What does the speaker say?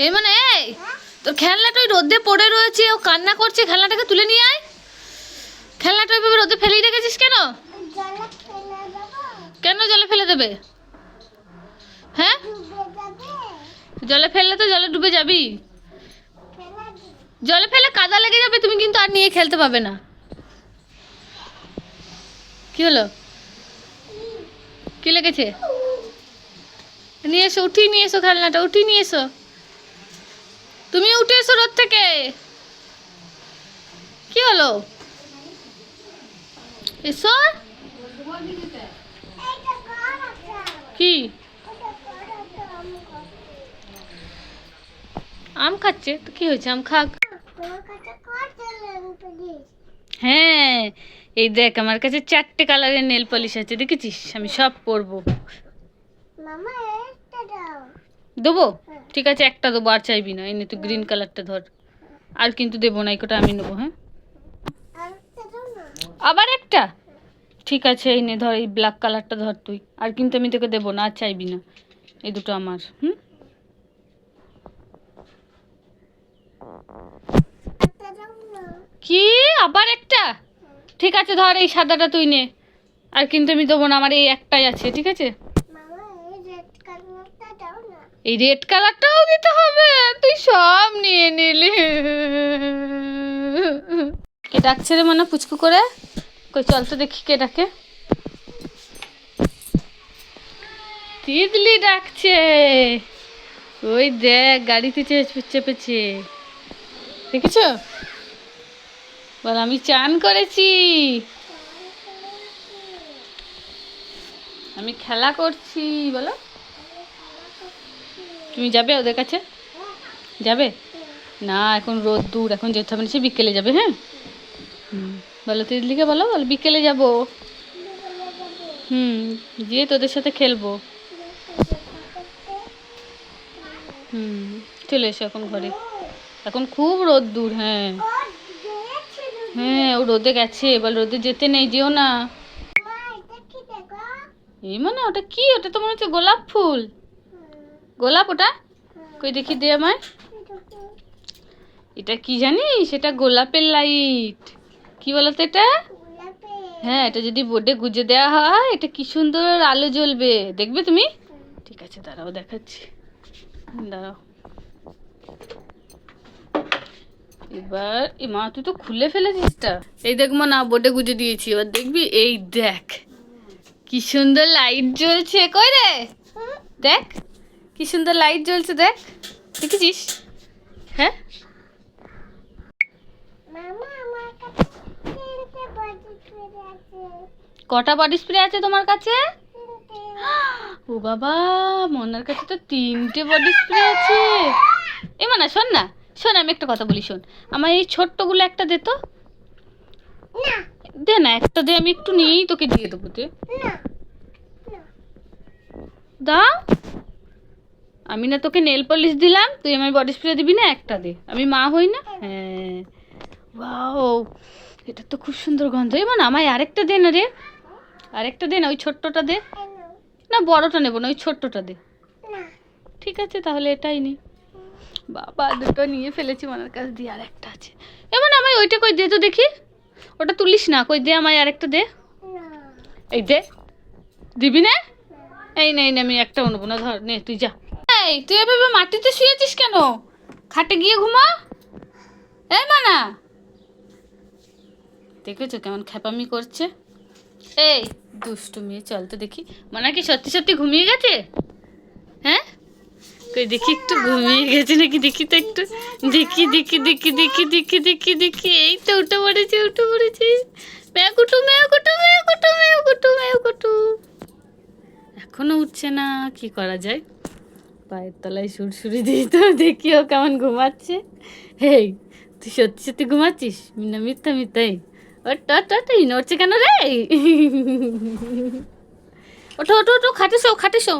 এই মানে এই তোর খেলনাটা ওই রোদে পড়ে রয়েছে, ও কান্না করছে, খেলনাটাকে তুলে নিয়ে আয়। খেলনাটা ওইভাবে রোদে ফেলেই রেখেছিস কেন? কেন জলে ফেলে দেবে? হ্যাঁ, জলে ফেললে তো জলে ডুবে যাবি। জলে ফেলে কাদা লেগে যাবে, তুমি কিন্তু আর নিয়ে খেলতে পাবে না। কি হলো? কি লেগেছে? নিয়ে এসো, উঠিয়ে নিয়ে এসো, খেলনাটা উঠিয়ে নিয়ে এসো। তুমি উঠে এসো রোদ থেকে। কি হলো? এসো। কি আম খাচ্ছে তো কি হয়েছে, আম খাক। হ্যাঁ, এই দেখ আমার কাছে 4টে কালারের নেল পলিশ আছে, দেখেছিস? আমি সব পরবো। দেবো? ঠিক আছে, একটা দেবো, আর চাইবি না। এনে তুই গ্রিন কালারটা ধর। আর কিন্তু দেবো না, এই কটা আমি নেবো। হ্যাঁ, আবার একটা? ঠিক আছে, এই নে ধর, এই ব্ল্যাক কালারটা ধর তুই। আর কিন্তু আমি তোকে দেবো না, আর চাইবি না। এই দুটো আমার। কি আবার একটা? ঠিক আছে ধর, এই সাদাটা তুই নে। আর কিন্তু আমি দেবো না, আমার এই একটাই আছে, ঠিক আছে? এই রেড কালারটাও দিতে হবে? তুই সব নিয়ে নিলি। কে ডাকছে রে মনে পুচকু করে? কই চল তো দেখি কে ডাকে। তিতলি ডাকছে। ওই দেখ গাড়িতে চেপেছে, দেখেছো? বল আমি চান করেছি, আমি খেলা করছি। বলো, তুমি যাবে ওদের কাছে? যাবে না, এখন রোদ দূর, এখন যেতে হবে না, সে বিকেলে যাবে। হ্যাঁ, বলো তিতলিকে, বলো বলো বিকেলে যাবো। গিয়ে তোদের সাথে খেলবো। চলে এসো এখন ঘরে, এখন খুব রোদ দূর। হ্যাঁ হ্যাঁ, ও রোদে গেছে, এবার রোদে যেতে নেই, যেও না। এই মানে ওটা কি? ওটা তো মনে হচ্ছে গোলাপ ফুল। গোলাপ ওটা? কই দেখি দে আমায়। এটা কি জানিস? এটা গোলাপের লাইট। কি বলতো এটা? হ্যাঁ, এটা যদি বোর্ডে গুজে দেওয়া হয়, এটা কি সুন্দর আলো জ্বলবে, দেখবে তুমি? ঠিক আছে দাঁড়াও, দেখাচ্ছি, দাঁড়াও। এবার এ মা, তুই তো খুলে ফেলেছিস তা। এই দেখ মা, না বোর্ডে গুজে দিয়েছি, এবার দেখবি। এই দেখ কি সুন্দর লাইট জ্বলছে। কই রে, দেখ কি সুন্দর লাইট জ্বলছে, দেখ, দেখেছিস? হ্যাঁ, কটা বডি স্প্রে আছে তোমার কাছে? ও বাবা, মনার কাছে তো 3টে বডি স্প্রে আছে। এ মানা শোন না, শোন, আমি একটা কথা বলি, শোন। আমার এই ছোট্টগুলো একটা দে তো। দে না, একটা দে, আমি একটু নিয়েই তোকে দিয়ে দেবো। দে, দাও। আমি না তোকে নেল পলিশ দিলাম, তুই আমার বডি স্প্রে দিবি না? একটা দে, আমি মা হই না? হ্যাঁ, ওয়াও, এটা তো খুব সুন্দর গন্ধ। এমন আমায় আরেকটা দে না রে, আরেকটা দে না, ওই ছোট্টটা দে না। বড়টা নেবো না, ওই ছোট্টটা দে। ঠিক আছে তাহলে এটাই নি। বাবা, দুটো নিয়ে ফেলেছি মনের কাছে, দিয়ে আর একটা আছে। এমন আমায় ওইটা কই দে তো দেখি। ওটা তুলিস না, কই দে আমায় আরেকটা দে। এই দে, দিবি না? এই না, এই না, আমি একটাও নেবো না, ধর নে তুই যা। এই তুই এভাবে মাটিতে শুয়েছিস কেন? খাটে গিয়ে ঘুমা। এই মানা, দেখেছো কেমন খ্যাপামি করছে? এই দুষ্টু মেয়ে, চল তো দেখি। মানা কি সত্যি সত্যি ঘুমিয়ে গেছে? হ্যাঁ, কই দেখি একটু ঘুমিয়ে গেছে নাকি, দেখি তো একটু। দেখি দেখি দেখি দেখি দেখি দেখি দেখি, এই তো উঠে পড়েছে, উঠে পড়েছে। মেয়ে কুটু, মেয়ে কুটু, মেয়ে কুটু, মেয়ে কুটু, মেয়ে কুটু। এখনো উঠছে না, কি করা যায়? পায়ের তলায় সুরসুরি দিই তো, দেখি ও কেমন ঘুমাচ্ছে। হেই, তুই সত্যি সত্যি ঘুমাচ্ছিস না মিথ্যা মিথ্যাই? ওই নড়ছে কেন রে? ওঠো ওঠো ওঠো, খাটে শো, খাটে শো।